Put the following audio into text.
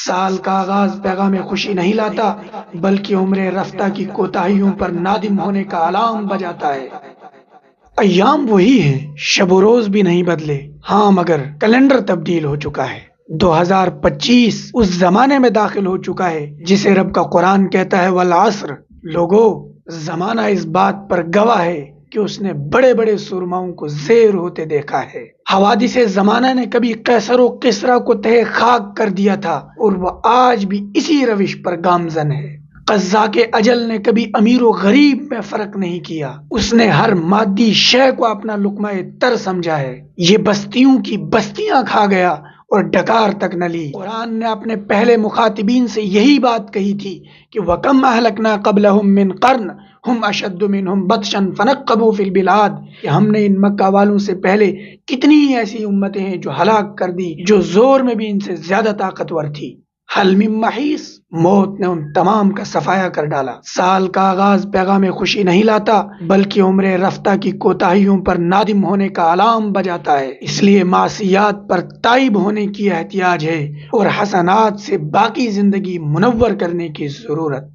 سال کا آغاز پیغام خوشی نہیں لاتا، بلکہ عمر رفتہ کی کوتاہیوں پر نادم ہونے کا الارم بجاتا ہے۔ ایام وہی ہیں، شب و روز بھی نہیں بدلے، ہاں مگر کیلنڈر تبدیل ہو چکا ہے۔ 2025 اس زمانے میں داخل ہو چکا ہے جسے رب کا قرآن کہتا ہے والعصر۔ لوگو، زمانہ اس بات پر گواہ ہے کہ اس نے بڑے بڑے سرماؤں کو زیر ہوتے دیکھا ہے۔ حوادث زمانہ نے کبھی قیصر و کسریٰ کو تہہ خاک کر دیا تھا اور وہ آج بھی اسی روش پر گامزن ہے۔ قزاق اجل نے کبھی امیر و غریب میں فرق نہیں کیا، اس نے ہر مادی شے کو اپنا لقمہ تر سمجھا ہے۔ یہ بستیوں کی بستیاں کھا گیا اور ڈکار تک نہ لی۔ قرآن نے اپنے پہلے مخاطبین سے یہی بات کہی تھی کہ وَكَمْ أَهْلَكْنَا قَبْلَهُمْ مِنْ قَرْنٍ هُمْ أَشَدُّ مِنْهُمْ بَطْشًا فَنَقَّبُوا فِي الْبِلَادِ، کہ ہم نے ان مکہ والوں سے پہلے کتنی ہی ایسی امتیں ہیں جو ہلاک کر دی جو زور میں بھی ان سے زیادہ طاقتور تھی۔ حل من محیص، موت نے ان تمام کا صفایا کر ڈالا۔ سال کا آغاز پیغام خوشی نہیں لاتا، بلکہ عمر رفتہ کی کوتاہیوں پر نادم ہونے کا الارم بجاتا ہے۔ اس لیے معصیات پر تائب ہونے کی احتیاج ہے اور حسنات سے باقی زندگی منور کرنے کی ضرورت۔